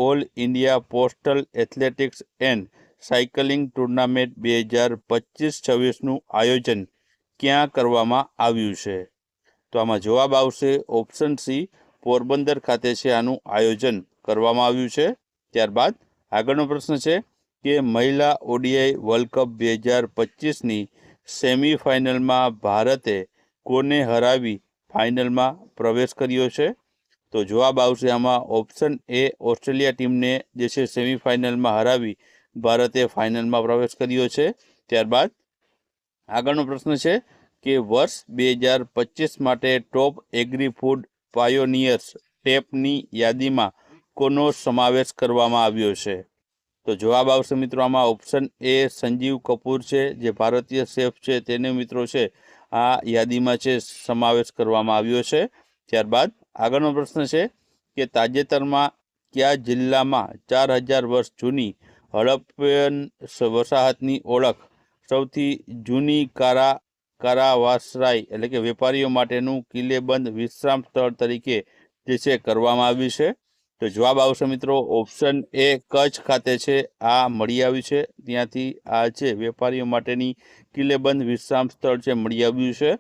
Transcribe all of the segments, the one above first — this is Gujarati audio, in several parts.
All India postal athletics and cycling tournament 2025-26નું આયોજન ક્યાં કરવામાં આવ્યું છે? તો આમાં જવાબ આવશે ઓપ્શન સી, પોરબંદર ખાતે છે આનું આયોજન કરવામાં આવ્યું છે. ત્યારબાદ આગળનો પ્રશ્ન છે કે મહિલા ઓડીઆઈ વર્લ્ડ કપ 2025ની સેમિફાઇનલમાં ભારતે કોને હરાવી ફાઇનલમાં પ્રવેશ કર્યો છે? તો જવાબ આવશે આમાં ઓપ્શન એ, ઓસ્ટ્રેલિયા ટીમને જે છે સેમિફાઇનલમાં હરાવી ભારતે ફાઇનલમાં પ્રવેશ કર્યો છે. ત્યારબાદ આગળનો પ્રશ્ન છે કે વર્ષ 2025 માટે ટોપ એગ્રી ફૂડ પાયોનિયર્સ ટેપની યાદીમાં કોનો સમાવેશ કરવામાં આવ્યો છે? તો જવાબ આવશે મિત્રો આમાં ઓપ્શન એ, સંજીવ કપૂર છે, જે ભારતીય શેફ છે તેને મિત્રો છે આ યાદીમાં છે સમાવેશ કરવામાં આવ્યો છે. ત્યારબાદ આગળનો પ્રશ્ન છે કે તાજેતરમાં કયા જિલ્લામાં 4000 વર્ષ જૂની હડપ્પન વસાહતની ઓળખ સૌથી જૂની કારાવાસરાય એટલે કે વેપારીઓ માટેનું કિલ્લેબંધ વિશ્રામ સ્થળ તરીકે જે છે કરવામાં આવ્યું છે? તો જવાબ આવશે મિત્રો ઓપ્શન એ, કચ્છ ખાતે છે આ મળી આવ્યું છે. ત્યાંથી આ છે વેપારીઓ માટેની કિલ્લેબંધ વિશ્રામ સ્થળ છે મળી આવ્યું છે.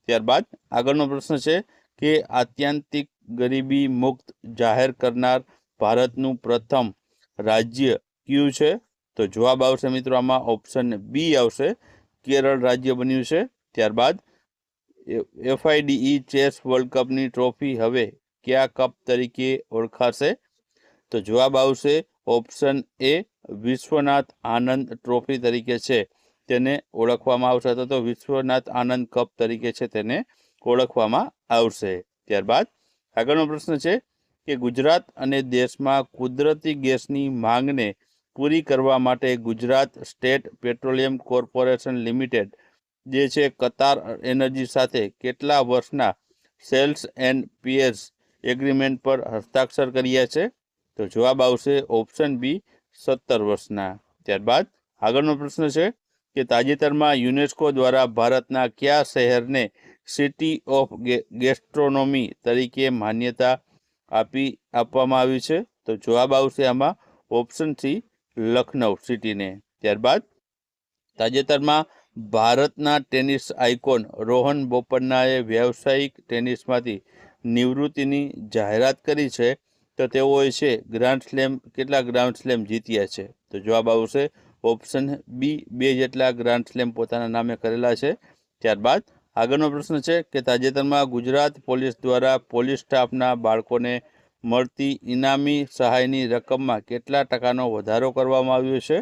ત્યારબાદ આગળનો પ્રશ્ન છે કે આત્યંતિક ગરીબી મુક્ત જાહેર કરનાર ભારતનું પ્રથમ રાજ્ય કયું છે? તો જવાબ આવશે મિત્રો આમાં ઓપ્શન બી આવશે, કેરળ રાજ્ય બન્યું છે. ત્યારબાદ FIDE ચેસ વર્લ્ડ કપની ટ્રોફી હવે કયા કપ તરીકે ઓળખાશે? તો જવાબ આવશે option A, Vishwanath Anand trophy તરીકે છે તેને ઓળખવામાં આવશે, અથવા તો વિશ્વનાથ આનંદ કપ તરીકે છે તેને ઓળખવામાં આવશે. ત્યારબાદ આગળનો પ્રશ્ન છે કે ગુજરાત અને દેશમાં કુદરતી ગેસની માંગને પૂરી કરવા માટે Gujarat state petroleum corporation limited જે છે કતાર એનર્જી સાથે કેટલા વર્ષના સેલ્સ એન્ડ પીએસ એગ્રીમેન્ટ પર હસ્તાક્ષર કર્યા છે? તો જવાબ આવશે ઓપ્શન બી, 17 વર્ષના. ત્યારબાદ આગળનો પ્રશ્ન છે કે તાજેતરમાં યુનેસ્કો દ્વારા ભારતના કયા શહેરને સિટી ઓફ ગેસ્ટ્રોનોમી તરીકે માન્યતા આપવામાં આવી છે? તો જવાબ આવશે આમાં ઓપ્શન સી, લખનઉ સિટીને. ત્યારબાદ તાજેતરમાં ભારતના ટેનિસ આઇકોન રોહન બોપન્નાએ વ્યાવસાયિક ટેનિસમાંથી નિવૃત્તિની જાહેરાત કરી છે, તો તેઓએ છે ગ્રાન્ડ સ્લેમ કેટલા ગ્રાન્ડ સ્લેમ જીત્યા છે? તો જવાબ આવશે ઓપ્શન બી, 2 જેટલા ગ્રાન્ડ સ્લેમ પોતાના નામે કરેલા છે. ત્યારબાદ આગળનો પ્રશ્ન છે કે તાજેતરમાં ગુજરાત પોલીસ દ્વારા પોલીસ સ્ટાફના બાળકોને મળતી ઇનામી સહાયની રકમમાં કેટલા ટકાનો વધારો કરવામાં આવ્યો છે?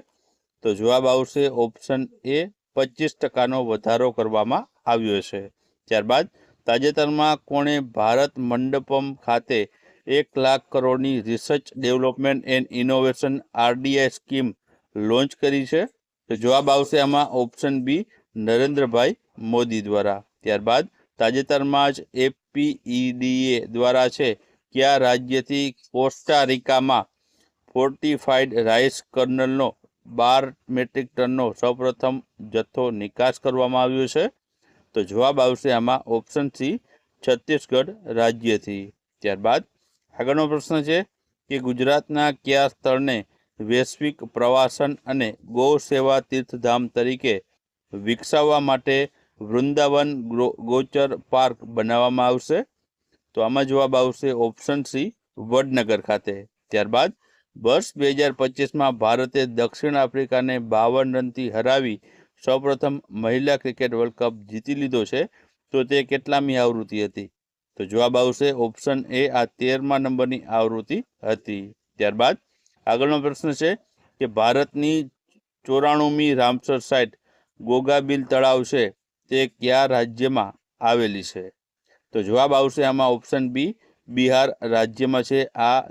તો જવાબ આવશે ઓપ્શન એ, 25% વધારો કરવામાં આવ્યો છે. ત્યારબાદ તાજેતરમાં કોણે ભારત મંડપમ ખાતે 1 લાખ કરોડની research development and innovation RDI scheme launch કરી છે? તો જવાબ આવશે આમાં ઓપ્શન બી, નરેન્દ્રભાઈ મોદી દ્વારા. ત્યારબાદ તાજેતરમાં જ FPEDA દ્વારા છે કયા રાજ્યથી કોસ્ટારિકામાં ફોર્ટિફાઈડ રાઈસ કર્નલનો 12 મેટ્રિક ટનનો સૌપ્રથમ જથ્થો નિકાસ કરવામાં આવ્યો છે? તો જવાબ આવશે આમાં ઓપ્શન સી, છત્તીસગઢ રાજ્યથી. ત્યારબાદ આગળનો પ્રશ્ન છે કે ગુજરાતના કયા સ્થળને વૈશ્વિક પ્રવાસન અને ગૌ સેવા તીર્થધામ તરીકે વિકસાવવા માટે વૃંદાવન ગૌચર પાર્ક બનાવવામાં આવશે? તો આમાં જવાબ આવશે ઓપ્શન સી, વડનગર ખાતે. ત્યારબાદ વર્ષ 2025માં ભારતે દક્ષિણ આફ્રિકાને 52 રનથી હરાવી સૌપ્રથમ મહિલા ક્રિકેટ વર્લ્ડ કપ જીતી લીધો છે, તો તે કેટલામી આવૃત્તિ હતી? તો જવાબ આવશે ઓપ્શન એ, આ 13મા નંબરની આવૃત્તિ હતી. ત્યારબાદ આગળનો પ્રશ્ન છે કે ભારતની 94મી રામસર સાઇટ ગોગાબીલ તળાવ છે તે કયા રાજ્યમાં આવેલી છે? તો જવાબ આવશે આમાં ઓપ્શન બી, બિહાર રાજ્યમાં છે આ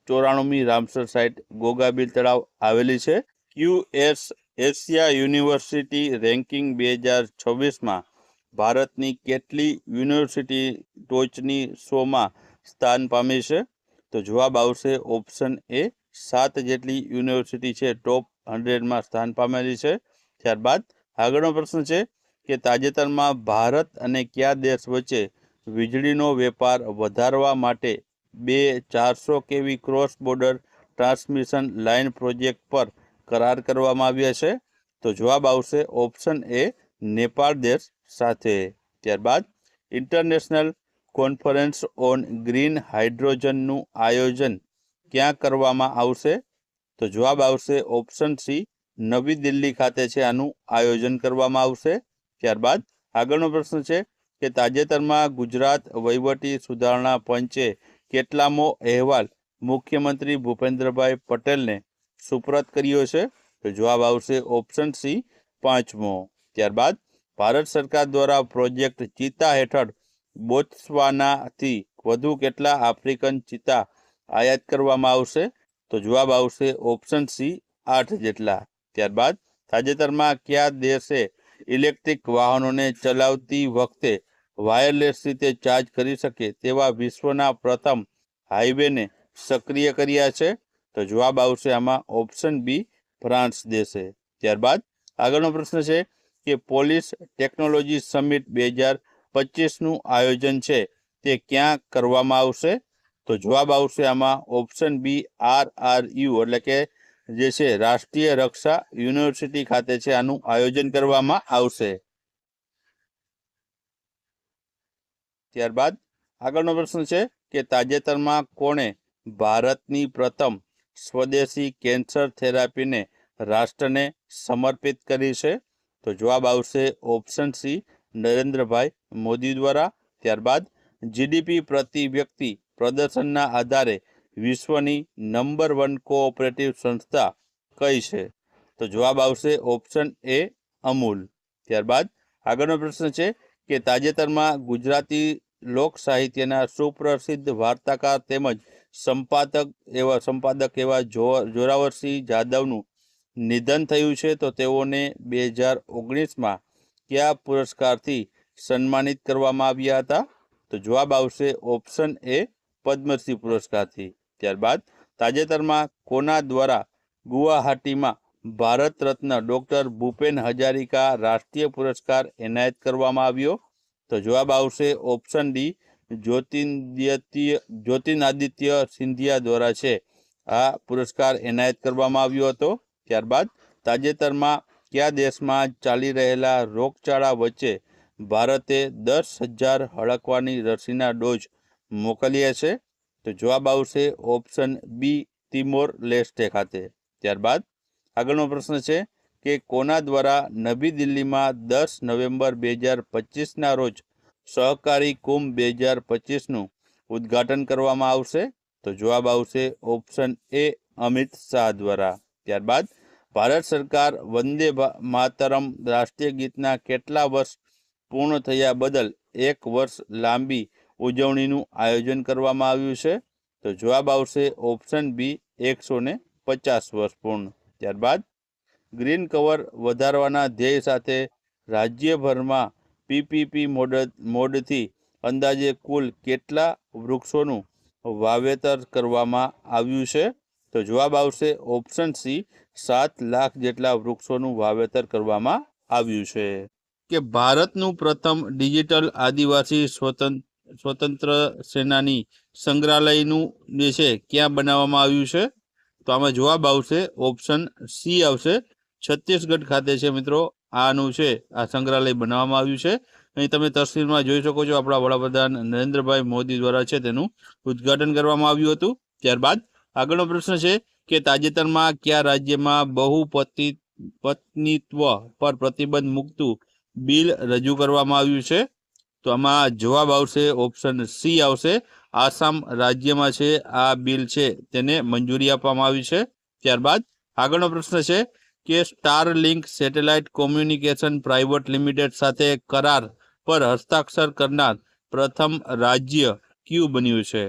94મી રામસર સાઇટ ગોગાબીલ તળાવ આવેલી છે. QS એશિયા યુનિવર્સિટી રેન્કિંગ 2026માં ભારતની કેટલી યુનિવર્સિટી ટોચની 100માં સ્થાન પામી છે? તો જવાબ આવશે ઓપ્શન એ, 7 જેટલી યુનિવર્સિટી છે ટોપ 100માં સ્થાન પામેલી છે. ત્યારબાદ આગળનો પ્રશ્ન છે કે તાજેતરમાં ભારત અને કયા દેશ વચ્ચે વીજળીનો વેપાર વધારવા માટે 2 400 kV cross border transmission line project પર કરાર કરવામાં આવ્યા છે? તો જવાબ આવશે ઓપ્શન એ નેપાળ દેશ સાથે. ત્યારબાદ ઇન્ટરનેશનલ કોન્ફરન્સ ઓન ગ્રીન હાઇડ્રોજનનું આયોજન ક્યાં કરવામાં આવશે? તો જવાબ આવશે ઓપ્શન સી નવી દિલ્હી ખાતે છે આનું આયોજન કરવામાં આવશે. ત્યારબાદ આગળનો પ્રશ્ન છે કે તાજેતરમાં ગુજરાત વહીવટી સુધારણા પંચે કેટલામો અહેવાલ મુખ્યમંત્રી ભૂપેન્દ્રભાઈ પટેલને સુપરત કર્યો છે? તો જવાબ આવશે ઓપ્શન સી 5મો. ત્યારબાદ ભારત સરકાર દ્વારા પ્રોજેક્ટ ચિત્તા હેઠળ બોત્સવાનાથી વધુ કેટલા આફ્રિકન ચિત્તા આયાત કરવામાં આવશે? તો જવાબ આવશે ઓપ્શન સી 8 જેટલા. ત્યારબાદ તાજેતરમાં કયા દેશે ઇલેક્ટ્રિક વાહનોને ચલાવતી વખતે વાયરલેસ રીતે ચાર્જ કરી શકે તેવા વિશ્વના પ્રથમ હાઈવેને સક્રિય કર્યા છે? તો જવાબ આવશે આમાં ઓપ્શન બી ફ્રાન્સ દેશે. ત્યારબાદ આગળનો પ્રશ્ન છે કે પોલીસ ટેકનોલોજી સમિટ 2025નું આયોજન છે તે ક્યાં કરવામાં આવશે? તો જવાબ આવશે આમાં ઓપ્શન બી RRU એટલે કે જે છે રાષ્ટ્રીય રક્ષા યુનિવર્સિટી ખાતે છે આનું આયોજન કરવામાં આવશે. ત્યારબાદ આગળનો પ્રશ્ન છે કે તાજેતરમાં કોણે ભારતની પ્રથમ સ્વદેશી કેન્સર થેરાપીને રાષ્ટ્રને સમર્પિત કરી છે? તો જવાબ આવશે ઓપ્શન સી નરેન્દ્રભાઈ મોદી દ્વારા. ત્યારબાદ જીડીપી પ્રતિ વ્યક્તિ પ્રદર્શનના આધારે વિશ્વની નંબર 1 કોઓપરેટિવ સંસ્થા કઈ છે? તો જવાબ આવશે ઓપ્શન એ અમૂલ. ત્યારબાદ આગળનો પ્રશ્ન છે કે તાજેતરમાં ગુજરાતી લોક સાહિત્યના સુપ્રસિદ્ધ વાર્તાકાર તેમજ સંપાદક એવા જોરાવરસિંહ જાદવનું નિધન થયું છે. તો તેઓને 2019માં કયા પુરસ્કારથી સન્માનિત કરવામાં આવ્યા હતા? તો જવાબ આવશે ઓપ્શન એ પદ્મશ્રી પુરસ્કારથી. ત્યારબાદ તાજેતરમાં કોના દ્વારા ગુવાહાટીમાં ભારત રત્ન ડૉક્ટર ભૂપેન હજારિકા રાષ્ટ્રીય પુરસ્કાર એનાયત કરવામાં આવ્યો? તો જવાબ આવશે ઓપ્શન ડી જ્યોતિરાદિત્ય સિંધિયા દ્વારા છે આ પુરસ્કાર એનાયત કરવામાં આવ્યો હતો. ત્યારબાદ તાજેતરમાં કયા દેશમાં ચાલી રહેલા રોગચાળા વચ્ચે ભારતે 10,000 હળકવાની રસીના ડોઝ મોકલ્યા છે? તો જવાબ આવશે ઓપ્શન બી તિમોર લેસ્ટે ખાતે. ત્યારબાદ આગળનો પ્રશ્ન છે કે કોના દ્વારા નવી દિલ્હીમાં 10 નવેમ્બર 2025ના રોજ સહકારી કુંભ 2025નું ઉદ્ઘાટન કરવામાં આવશે? તો જવાબ આવશે ઓપ્શન એ અમિત શાહ દ્વારા. ત્યારબાદ ભારત સરકાર વંદે માતરમ રાષ્ટ્રીય ગીતના કેટલા વર્ષ પૂર્ણ થયા બદલ 1 વર્ષ લાંબી ઉજવણીનું આયોજન કરવામાં આવ્યું છે? તો જવાબ આવશે ઓપ્શન બી 150 વર્ષ પૂર્ણ. ત્યારબાદ ગ્રીન કવર વધારવાના ધ્યેય સાથે રાજ્યભરમાં પીપીપી મોડથી અંદાજે કુલ કેટલા વૃક્ષોનું વાવેતર કરવામાં આવ્યું છે? તો જવાબ આવશે ઓપ્શન સી 7 લાખ જેટલા વૃક્ષોનું વાવેતર કરવામાં આવ્યું છે. કે ભારતનું પ્રથમ ડિજિટલ આદિવાસી સ્વતંત્ર સેનાની સંગ્રહાલયનું જે છે ક્યાં બનાવવામાં આવ્યું છે? તો આમાં જવાબ આવશે ઓપ્શન સી આવશે છત્તીસગઢ ખાતે છે મિત્રો આનું છે આ સંગ્રહાલય બનાવવામાં આવ્યું છે. અહીં તમે તસવીરમાં જોઈ શકો છો આપણા વડાપ્રધાન નરેન્દ્રભાઈ મોદી દ્વારા છે તેનું ઉદ્ઘાટન કરવામાં આવ્યું હતું. ત્યારબાદ આગળનો પ્રશ્ન છે કે તાજેતરમાં કયા રાજ્યમાં બહુપત્નીત્વ પર પ્રતિબંધ મૂકતું બિલ રજૂ કરવામાં આવ્યું છે? તો આમાં જવાબ આવશે ઓપ્શન સી આવશે આસામ રાજ્યમાં છે આ બિલ છે તેને મંજૂરી આપવામાં આવી છે. ત્યારબાદ આગળનો પ્રશ્ન છે કે Starlink satellite communication private limited સાથે કરાર પર હસ્તાક્ષર કરનાર પ્રથમ રાજ્ય કયું બન્યું છે?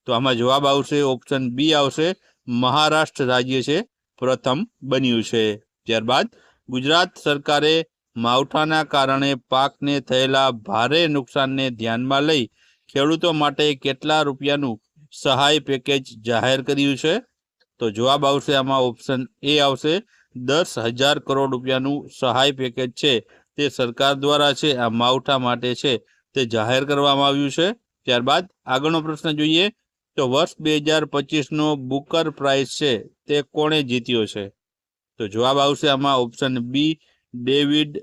તો આમાં જવાબ આવશે ઓપ્શન બી આવશે મહારાષ્ટ્ર રાજ્ય છે પ્રથમ બન્યું છે. ત્યારબાદ ગુજરાત સરકારે માવઠાના કારણે પાકને થયેલા ભારે નુકસાનને ધ્યાનમાં લઈ ખેડૂતો માટે કેટલા રૂપિયાનું સહાય પેકેજ જાહેર કર્યું છે? તો જવાબ આવશે આમાં ઓપ્શન એ આવશે 10,000 કરોડ રૂપિયાનું સહાય પેકેજ છે તે સરકાર દ્વારા છે આ માવઠા માટે છે તે જાહેર કરવામાં આવ્યું છે. ત્યારબાદ આગળનો પ્રશ્ન જોઈએ તો વર્ષ 2025નો બુકર પ્રાઇઝ છે તે કોણે જીત્યો છે? તો જવાબ આવશે આમાં ઓપ્શન બી, ડેવિડ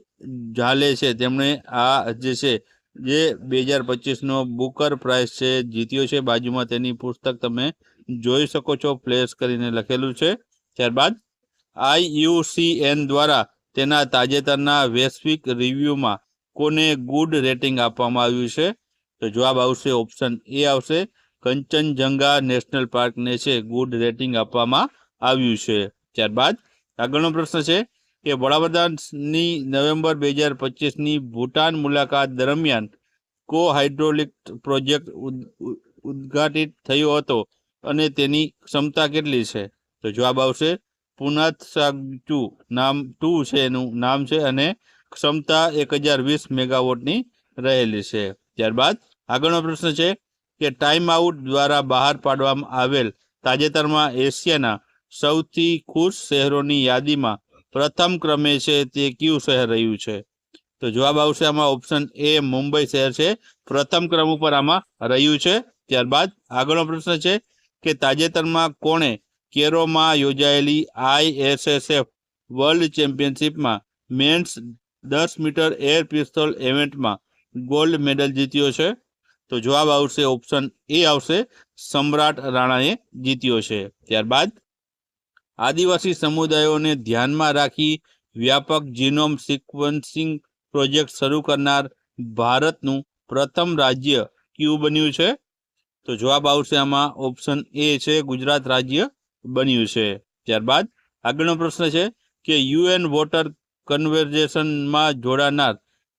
ઝાલે છે. તેમણે આ જે 2025નો બુકર પ્રાઇઝ છે જીત્યો છે. બાજુમાં તેની પુસ્તક તમે જોઈ શકો છો, ફ્લેશ કરીને લખેલું છે. ત્યારબાદ IUCN દ્વારા તેના તાજેતરના વૈશ્વિક રિવ્યુમાં કોને ગુડ રેટિંગ આપવામાં આવ્યું છે? તો જવાબ આવશે ઓપ્શન એ આવશે, કંચનજંગા નેશનલ પાર્કને છે ગુડ રેટિંગ આપવામાં આવ્યું છે. ત્યારબાદ આગળનો પ્રશ્ન છે કે વડાપ્રધાનની નવેમ્બર 2025ની ભૂટાન મુલાકાત દરમિયાન કો હાઇડ્રોલિક પ્રોજેક્ટ ઉદ્ઘાટિત થયો હતો અને તેની ક્ષમતા કેટલી છે? તો જવાબ આવશે પુનાતસાગચુ નામ 2 છે એનું નામ છે અને ક્ષમતા 1020 મેગાવોટની રહેલી છે. ત્યારબાદ આગળનો પ્રશ્ન છે કે ટાઈમ આઉટ દ્વારા બહાર પાડવામાં આવેલ તાજેતરમાં એશિયાના સૌથી ખુશ શહેરોની યાદીમાં પ્રથમ ક્રમે છે તે કયું શહેર રહ્યું છે? તો જવાબ આવશે આમાં ઓપ્શન એ, મુંબઈ શહેર છે પ્રથમ ક્રમ ઉપર આમાં રહ્યું છે. ત્યારબાદ આગળનો પ્રશ્ન છે કે તાજેતરમાં કોણે કેરોમાં યોજાયેલી ISSF વર્લ્ડ ચેમ્પિયનશિપમાં મેન્સ 10 મીટર એર પિસ્તોલ ઇવેન્ટમાં ગોલ્ડ મેડલ જીત્યો છે? તો જવાબ આવશે ઓપ્શન એ આવશે, સમ્રાટ રાણાએ જીત્યો છે. ત્યારબાદ આદિવાસી સમુદાયોને ધ્યાનમાં રાખી વ્યાપક જીનોમ સિક્વન્સિંગ પ્રોજેક્ટ શરૂ કરનાર ભારતનું પ્રથમ રાજ્ય કયું બન્યું છે? તો જવાબ આવશે આમાં ઓપ્શન એ છે, ગુજરાત રાજ્ય બન્યું છે. ત્યારબાદ આગળનો પ્રશ્ન છે કે UN વોટર કન્ઝર્વેશનમાં જોડાનાર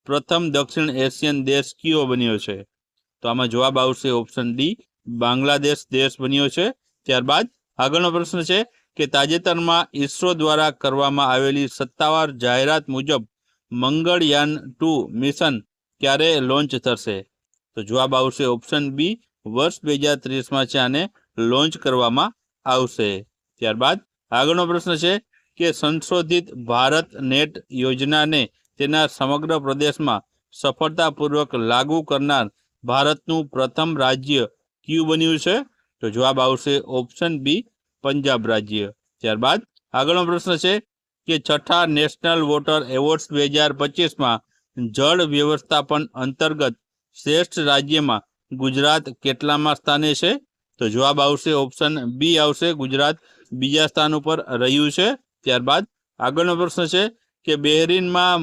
પ્રથમ દક્ષિણ એશિયન દેશ કયો બન્યો છે? તો આમાં જવાબ આવશે ઓપ્શન ડી, બાંગ્લાદેશ દેશ બન્યો છે. ત્યારબાદ આગળનો પ્રશ્ન છે કે તાજેતરમાં ઇસરો દ્વારા કરવામાં આવેલી સત્તાવાર જાહેરાત મુજબ મંગળયાન 2 મિશન ક્યારે લોન્ચ થશે? તો જવાબ આવશે ઓપ્શન બી, વર્ષ 2030માં છે આને લોન્ચ કરવામાં આવશે. ત્યારબાદ આગળનો પ્રશ્ન છે કે સંશોધિત ભારત નેટ યોજનાને તેના સમગ્ર પ્રદેશમાં સફળતાપૂર્વક લાગુ કરનાર ભારતનું પ્રથમ રાજ્ય કયું બન્યું છે? તો જવાબ આવશે ઓપ્શન બી, પંજાબ રાજ્ય. ત્યારબાદ આગળનો પ્રશ્ન છે કે છઠ્ઠા નેશનલ વોટર એવોર્ડ્સ 2025માં જળ વ્યવસ્થાપન અંતર્ગત શ્રેષ્ઠ રાજ્યમાં ગુજરાત કેટલામાં સ્થાને છે? તો જવાબ આવશે ઓપ્શન બી આવશે, ગુજરાત બીજા સ્થાન ઉપર રહ્યું છે. ત્યારબાદ આગળનો પ્રશ્ન છે કે બહેરીનમાં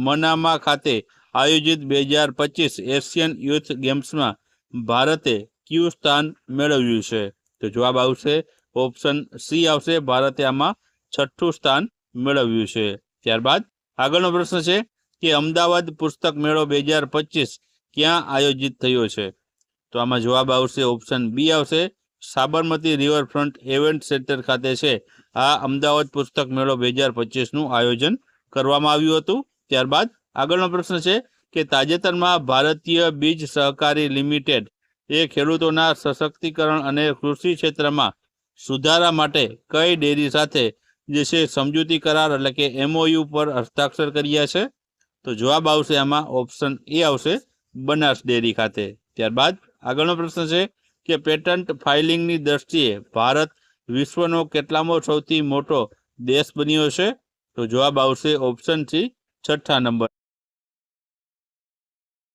મનામા ખાતે આયોજિત 2025 એશિયન યુથ ગેમ્સમાં ભારતે કયું સ્થાન મેળવ્યું છે? તો જવાબ આવશે ઓપ્શન સી આવશે, ભારતે આમાં છઠ્ઠું સ્થાન મેળવ્યું છે. ત્યારબાદ આગળનો પ્રશ્ન છે કે અમદાવાદ પુસ્તક મેળો 2025 ક્યાં આયોજિત થયો છે? તો આમાં જવાબ આવશે ઓપ્શન બી આવશે, સાબરમતી રિવરફ્રન્ટ ઇવેન્ટ સેન્ટર ખાતે છે આ અમદાવાદ પુસ્તક મેળો 2025નું આયોજન કરવામાં આવ્યું હતું. ત્યારબાદ આગળનો પ્રશ્ન છે કે તાજેતરમાં ભારતીય બીજ સહકારી લિમિટેડ એ ખેડૂતોના સશક્તિકરણ અને કૃષિ ક્ષેત્રમાં સુધારા માટે કઈ ડેરી સાથે જે છે સમજૂતી કરાર એટલે કે MOU પર હસ્તાક્ષર કર્યા છે? તો જવાબ આવશે આમાં ઓપ્શન એ આવશે, બનાસ ડેરી ખાતે. ત્યારબાદ આગળનો પ્રશ્ન છે કે પેટન્ટ ફાઇલિંગની દ્રષ્ટિએ ભારત વિશ્વનો કેટલામો સૌથી મોટો દેશ બન્યો છે? તો જવાબ આવશે ઓપ્શન સી, છઠ્ઠા નંબર.